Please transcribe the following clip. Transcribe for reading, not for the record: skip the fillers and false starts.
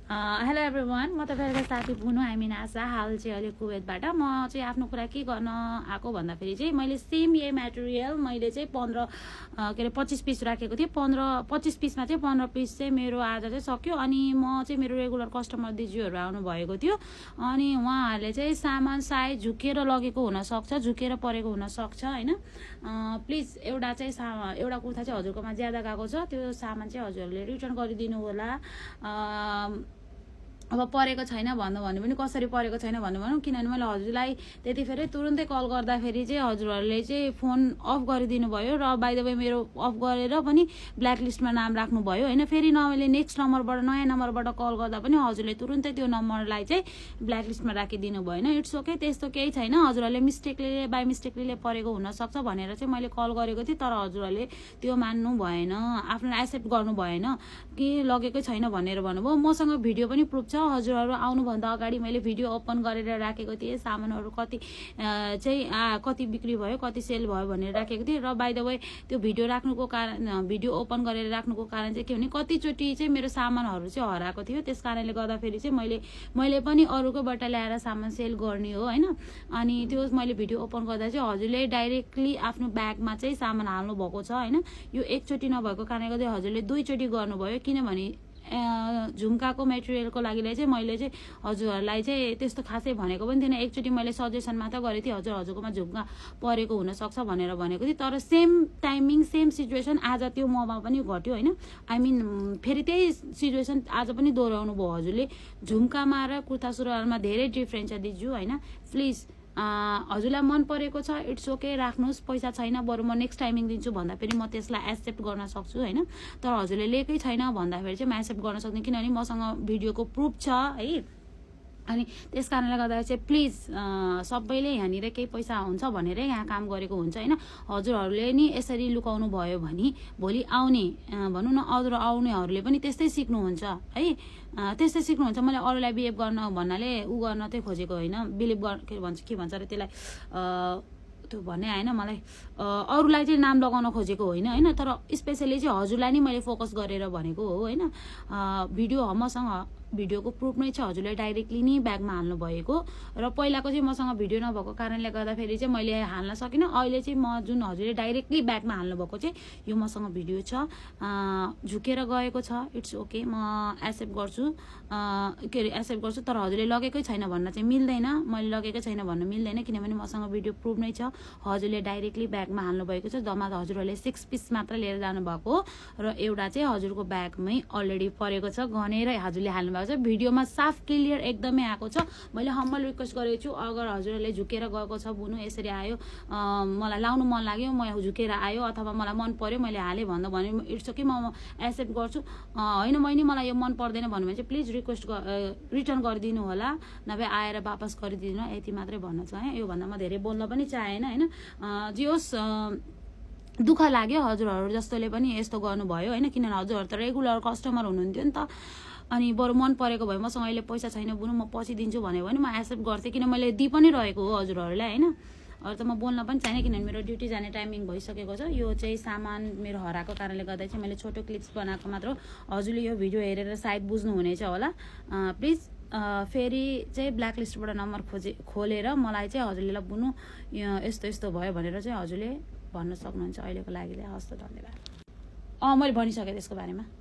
Hello everyone, म तपाईँहरूको साथी पुग्नु आइमिन आशा। हाल चाहिँ अहिले कुवेतबाट म चाहिँ आफ्नो कुरा के गर्न आएको भन्दाखेरि चाहिँ मैले सेम यही मेटेरियल मैले चाहिँ 25 पिस राखेको थिएँ। 25 पिसमा चाहिँ 15 पिस चाहिँ मेरो आज चाहिँ सक्यो। अनि म चाहिँ मेरो रेगुलर कस्टमर दिदीहरू आउनुभएको थियो। अनि उहाँहरूले चाहिँ सामान सायद झुकेर लगेको हुनसक्छ, झुकेर परेको हुनसक्छ होइन। प्लिज एउटा कुर्ता चाहिँ हजुरकोमा ज्यादा गएको छ, त्यो सामान चाहिँ हजुरहरूले रिटर्न गरिदिनु होला। अब परेको छैन भन्नु भने पनि कसरी परेको छैन भन्नु भनौँ, किनभने मैले हजुरलाई त्यतिखेरै तुरुन्तै कल गर्दाखेरि चाहिँ हजुरहरूले चाहिँ फोन अफ गरिदिनु भयो र बाइ द वे मेरो अफ गरेर पनि ब्ल्याक लिस्टमा नाम राख्नुभयो होइन। फेरि मैले नेक्स्ट नम्बरबाट नयाँ नम्बरबाट कल गर्दा पनि हजुरले तुरुन्तै त्यो नम्बरलाई चाहिँ ब्ल्याक लिस्टमा राखिदिनु भयो होइन। इट्स ओके, त्यस्तो केही छैन। हजुरहरूले बाई मिस्टेकले परेको हुनसक्छ भनेर चाहिँ मैले कल गरेको थिएँ, तर हजुरहरूले त्यो मान्नु भएन, आफूलाई एक्सेप्ट गर्नु भएन कि लगेकै छैन भनेर भन्नुभयो। मसँग भिडियो पनि प्रुफ छ। हजुरहरू आउनुभन्दा अगाडि मैले भिडियो ओपन गरेर राखेको थिएँ, सामानहरू कति बिक्री भयो, कति सेल भयो भनेर राखेको थिएँ। र बाइ द वे त्यो भिडियो ओपन गरेर राख्नुको कारण चाहिँ के भने कतिचोटि चाहिँ मेरो सामानहरू चाहिँ हराएको थियो। त्यस कारणले गर्दाखेरि चाहिँ मैले पनि अरूकोबाट ल्याएर सामान सेल गर्ने हो होइन। अनि त्यो मैले भिडियो ओपन गर्दा चाहिँ हजुरले डाइरेक्टली आफ्नो ब्यागमा चाहिँ सामान हाल्नु भएको छ होइन। यो एकचोटि नभएको कारणले गर्दा हजुरले दुईचोटि गर्नुभयो, किनभने झुम्काको मेटेरियलको लागि चाहिँ मैले चाहिँ हजुरहरूलाई चाहिँ त्यस्तो खासै भनेको पनि थिएन। एकचोटि मैले सजेसन मात्र गरेको थिएँ, हजुरकोमा झुम्का परेको हुनसक्छ भनेर भनेको थिएँ। तर सेम टाइमिङ सेम सिचुएसन आज त्यो ममा पनि घट्यो होइन। आई मिन फेरि त्यही सिचुएसन आज पनि दोहोऱ्याउनु भयो हजुरले। झुम्कामा र कुर्ता सुरुवालमा धेरै डिफ्रेन्स छ दिजु होइन। प्लिज हजुरलाई मन परेको छ, इट्स ओके, राख्नुहोस्। पैसा छैन, बरु म नेक्स्ट टाइमिङ दिन्छु भन्दा फेरि म त्यसलाई एक्सेप्ट गर्न सक्छु होइन। तर हजुरले लिएकै छैन भन्दाखेरि चाहिँ म एक्सेप्ट गर्न सक्दिनँ, किनभने मसँग भिडियोको प्रुफ छ है। अनि त्यस कारणले गर्दा चाहिँ प्लिज सबैले यहाँनिर केही पैसा हुन्छ भनेर यहाँ काम गरेको हुन्छ होइन। हजुरहरूले नि यसरी लुकाउनु भयो भने भोलि आउने भनौँ न अरू आउनेहरूले पनि त्यस्तै सिक्नुहुन्छ है, त्यस्तै सिक्नुहुन्छ। मैले अरूलाई बिहेभ गर्न भन्नाले गर्न चाहिँ खोजेको होइन, बिलिभ के भन्छ अरे त्यसलाई, त्यो भन्ने आएन मलाई, अरूलाई चाहिँ नाम लगाउन खोजेको होइन होइन। तर स्पेसली चाहिँ हजुरलाई नै मैले फोकस गरेर भनेको हो होइन। मसँग भिडियोको प्रुफ नै छ, हजुरले डाइरेक्टली नै ब्यागमा हाल्नु भएको। र पहिलाको चाहिँ मसँग भिडियो नभएको कारणले गर्दाखेरि चाहिँ मैले हाल्न सकिनँ। अहिले चाहिँ म जुन हजुरले डाइरेक्टली ब्यागमा हाल्नु भएको चाहिँ यो मसँग भिडियो छ, झुकेर गएको छ, इट्स ओके, म एक्सेप्ट गर्छु तर हजुरले लगेकै छैन भन्न चाहिँ मिल्दैन, मैले लगेकै छैन भन्न मिल्दैन, किनभने मसँग भिडियो प्रुफ नै छ। हजुरले डाइरेक्टली ब्यागमा हाल्नु भएको छ, जम्मा हजुरहरूले 6 पिस मात्र लिएर जानुभएको र एउटा चाहिँ हजुरको ब्यागमै अलरेडी परेको छ, गनेर हजुरले हाल्नु भएको छ। भिडियोमा साफ क्लियर एकदमै आएको छ। मैले हम्बल रिक्वेस्ट गरेको छु, अगर हजुरहरूले झुकेर गएको छ बुनु यसरी आयो, मलाई लाउनु मन लाग्यो, म झुकेर आयो अथवा मलाई मन पर्यो मैले हालेँ भन्दा भने इट्स ओके, म एक्सेप्ट गर्छु। होइन मलाई यो मन पर्दैन भन्नु भने चाहिँ प्लिज रिटर्न गरिदिनु होला, नभए आएर वापस गरिदिनु, यति मात्रै भन्न चाहेँ। योभन्दा म धेरै बोल्न पनि चाहेन होइन। जे होस् दुःख लाग्यो हजुरहरू जस्तोले पनि यस्तो गर्नुभयो होइन, किनभने हजुरहरू त रेगुलर कस्टमर हुनुहुन्थ्यो नि त। अनि बरु मन परेको भए मसँग अहिले पैसा छैन बुनु म पछि दिन्छु भन्यो भने म एक्सेप्ट गर्थेँ, किन मैले दिइ पनि रहेको हो हजुरहरूलाई होइन। अरू त म बोल्न पनि चाहिने, किनभने मेरो ड्युटी जाने टाइमिङ भइसकेको छ। यो चाहिँ सामान मेरो हराएको कारणले गर्दा चाहिँ मैले छोटो क्लिप्स बनाएको मात्र, हजुरले यो भिडियो हेरेर सायद बुझ्नुहुनेछ होला। प्लिज फेरि चाहिँ ब्ल्याक लिस्टबाट नम्बर खोलेर मलाई चाहिँ हजुरले बुनु यस्तो भयो भनेर चाहिँ हजुरले भन्न सक्नुहुन्छ। अहिलेको लागि हस् त, धन्यवाद। मैले भनिसकेँ त्यसको बारेमा।